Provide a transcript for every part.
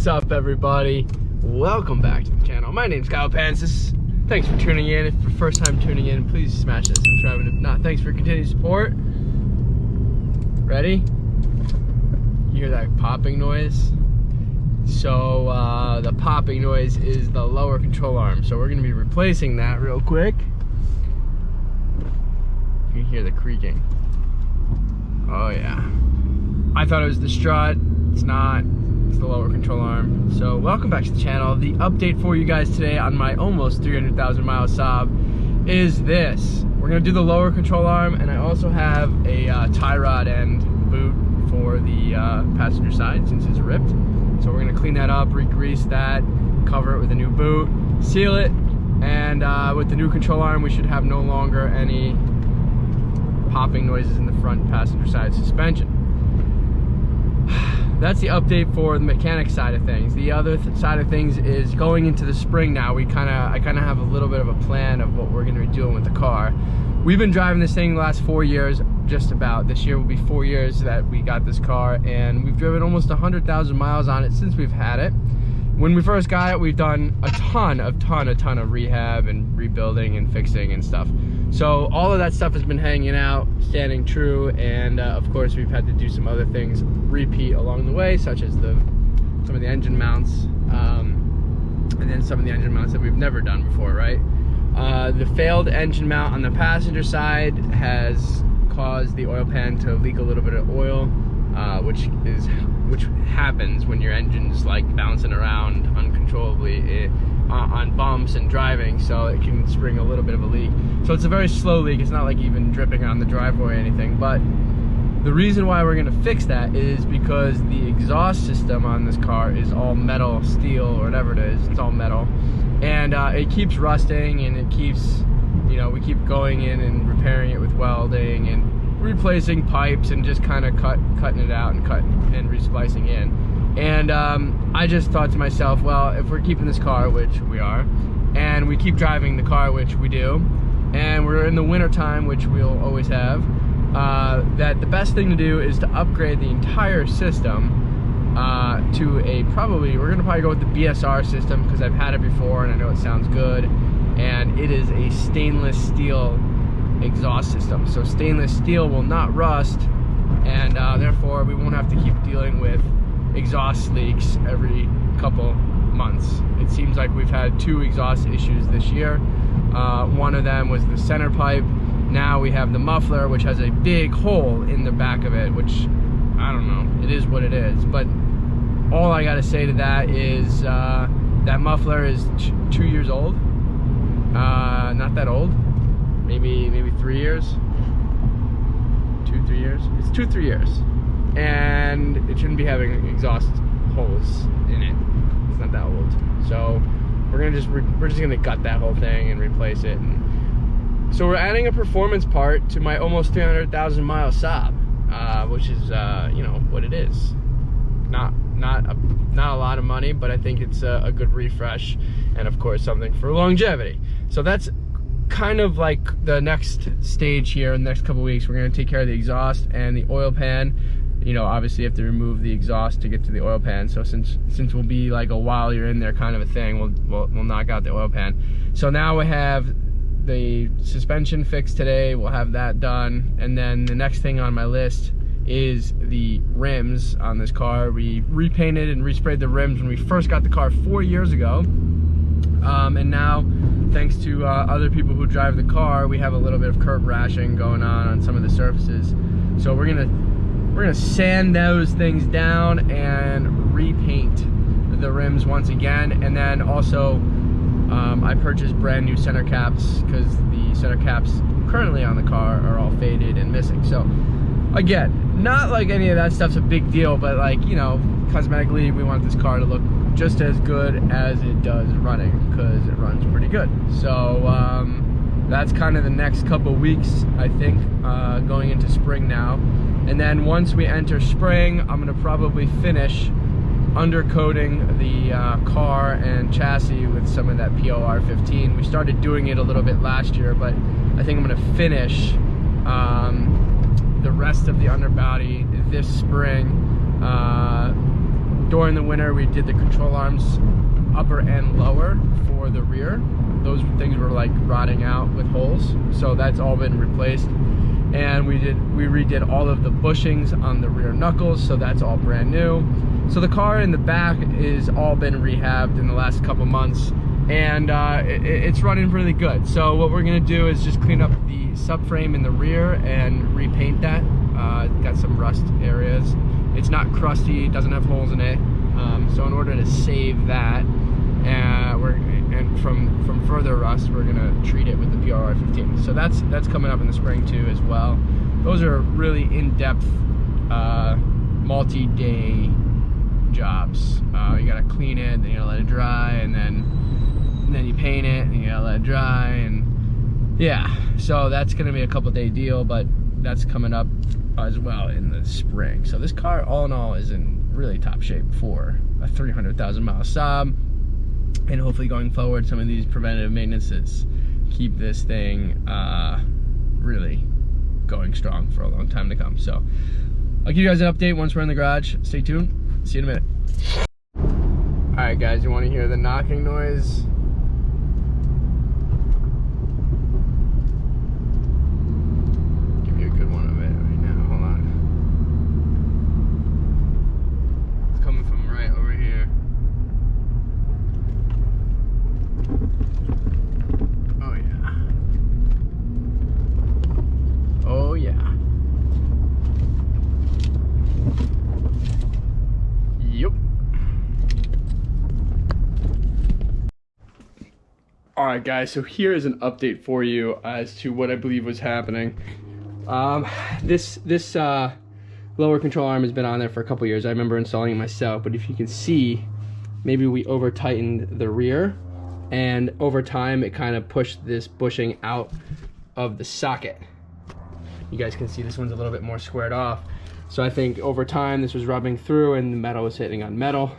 What's up, everybody? Welcome back to the channel. My name's Pancis. Thanks for tuning in. If you're first time tuning in, please smash that subscribe, and if not, thanks for your continued support. Ready? You hear that popping noise? So the popping noise is the lower control arm. So we're gonna be replacing that real quick. You can hear the creaking. Oh yeah. I thought it was the strut. It's not. It's the lower control arm. So welcome back to the channel. The update for you guys today on my almost 300,000 mile Saab is this. We're gonna do the lower control arm, and I also have a tie rod end boot for the passenger side since it's ripped. So we're gonna clean that up, re-grease that, cover it with a new boot, seal it, and with the new control arm, we should have no longer any popping noises in the front passenger side suspension. That's the update for the mechanic side of things. The other side of things is going into the spring now. I kind of have a little bit of a plan of what we're going to be doing with the car. We've been driving this thing the last 4 years, just about. This year will be 4 years that we got this car, and we've driven almost 100,000 miles on it since we've had it. When we first got it, we've done a ton of rehab and rebuilding and fixing and stuff. So all of that stuff has been hanging out, standing true, and of course we've had to do some other things repeat along the way, such as some of the engine mounts, and then some of the engine mounts that we've never done before, right? The failed engine mount on the passenger side has caused the oil pan to leak a little bit of oil, which happens when your engine's like bouncing around uncontrollably on bumps and driving, so it can spring a little bit of a leak. So it's a very slow leak. It's not like even dripping on the driveway or anything, but the reason why we're going to fix that is because the exhaust system on this car is all metal, steel, or whatever it is. It's all metal, and it keeps rusting, and it keeps, you know, we keep going in and repairing it with welding and replacing pipes and just kind of cutting it out and resplicing in. And I just thought to myself, well, if we're keeping this car, which we are, and we keep driving the car, which we do, and we're in the winter time, which we'll always have, that the best thing to do is to upgrade the entire system to we're gonna probably go with the BSR system, because I've had it before and I know it sounds good, and it is a stainless steel exhaust system. So stainless steel will not rust, and therefore we won't have to keep dealing with exhaust leaks every couple months. It seems like we've had 2 exhaust issues this year. One of them was the center pipe. Now we have the muffler, which has a big hole in the back of it, which, I don't know, it is what it is. But all I gotta say to that is that muffler is 2 years old. Not that old, maybe 3 years, 2-3 years. It's 2-3 years. And it shouldn't be having exhaust holes in it. It's not that old. So we're just gonna gut that whole thing and replace it. And so we're adding a performance part to my almost 300,000 mile Saab, which is you know what it is. Not a lot of money, but I think it's a good refresh, and of course something for longevity. So that's kind of like the next stage here. In the next couple weeks, we're gonna take care of the exhaust and the oil pan. You know, obviously you have to remove the exhaust to get to the oil pan. So since we'll be like a while you're in there kind of a thing, we'll knock out the oil pan. So now we have the suspension fixed today. We'll have that done, and then the next thing on my list is the rims on this car. We repainted and resprayed the rims when we first got the car 4 years ago, and now thanks to other people who drive the car, we have a little bit of curb rashing going on some of the surfaces. So we're gonna sand those things down and repaint the rims once again. And then also I purchased brand new center caps, because the center caps currently on the car are all faded and missing. So again, not like any of that stuff's a big deal, but like, you know, cosmetically we want this car to look just as good as it does running, because it runs pretty good. So that's kind of the next couple weeks, I think, going into spring now. And then once we enter spring, I'm gonna probably finish undercoating the car and chassis with some of that POR 15. We started doing it a little bit last year, but I think I'm gonna finish the rest of the underbody this spring. during the winter we did the control arms upper and lower for the rear. Those things were like rotting out with holes, so that's all been replaced. And we redid all of the bushings on the rear knuckles, so that's all brand new. So the car in the back is all been rehabbed in the last couple months, and it's running really good. So what we're gonna do is just clean up the subframe in the rear and repaint that. Got some rust areas. It's not crusty, it doesn't have holes in it. So in order to save that, from further rust, we're gonna treat it with the PRR15. So that's coming up in the spring too as well. Those are really in-depth, multi-day jobs. You gotta clean it, then you gotta let it dry, and then you paint it, and you gotta let it dry, and yeah. So that's gonna be a couple-day deal, but that's coming up as well in the spring. So this car, all in all, is in really top shape for a 300,000-mile Saab. And hopefully going forward, some of these preventative maintenances keep this thing really going strong for a long time to come. So I'll give you guys an update once we're in the garage. Stay tuned. See you in a minute. All right, guys, you want to hear the knocking noise? Give you a good one of it right now. Hold on. It's coming from right over here. Oh yeah. Yep. All right, guys, so here is an update for you as to what I believe was happening. This lower control arm has been on there for a couple years. I remember installing it myself, but if you can see, maybe we over tightened the rear, and over time it kind of pushed this bushing out of the socket. You guys can see this one's a little bit more squared off. So I think over time this was rubbing through and the metal was hitting on metal,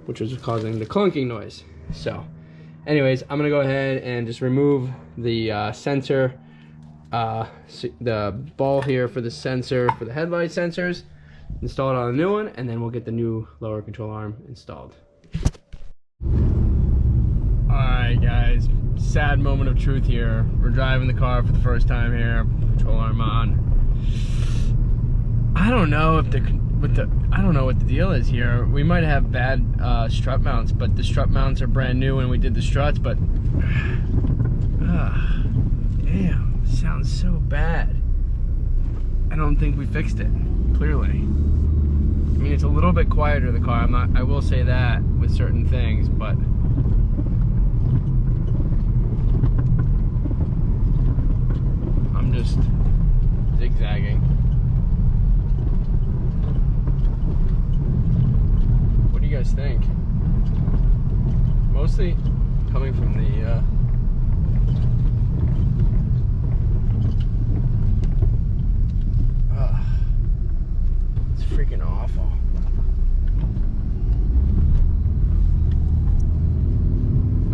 which was causing the clunking noise. So anyways, I'm gonna go ahead and just remove the sensor, the ball here for the sensor, for the headlight sensors, install it on a new one, and then we'll get the new lower control arm installed. Alright guys, sad moment of truth here. We're driving the car for the first time here, control arm on. I don't know if I don't know what the deal is here. We might have bad strut mounts, but the strut mounts are brand new when we did the struts, but damn, sounds so bad. I don't think we fixed it, clearly. I mean, it's a little bit quieter, the car. I will say that with certain things, but I'm just zigzagging. What do you guys think? Mostly coming from the it's freaking awful.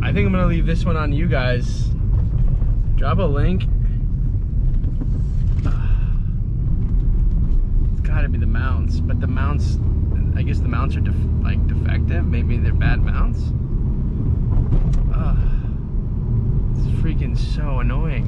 I think I'm gonna leave this one on you guys. Drop a link. It's gotta be the mounts, but the mounts, I guess the mounts are defective. Maybe they're bad mounts. It's freaking so annoying.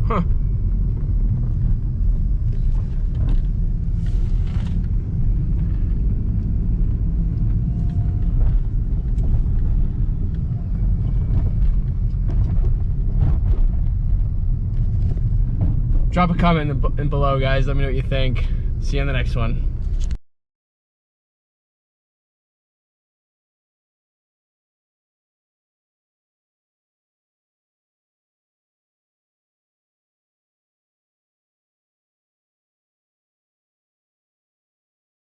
Huh. Drop a comment in below, guys. Let me know what you think. See you on the next one.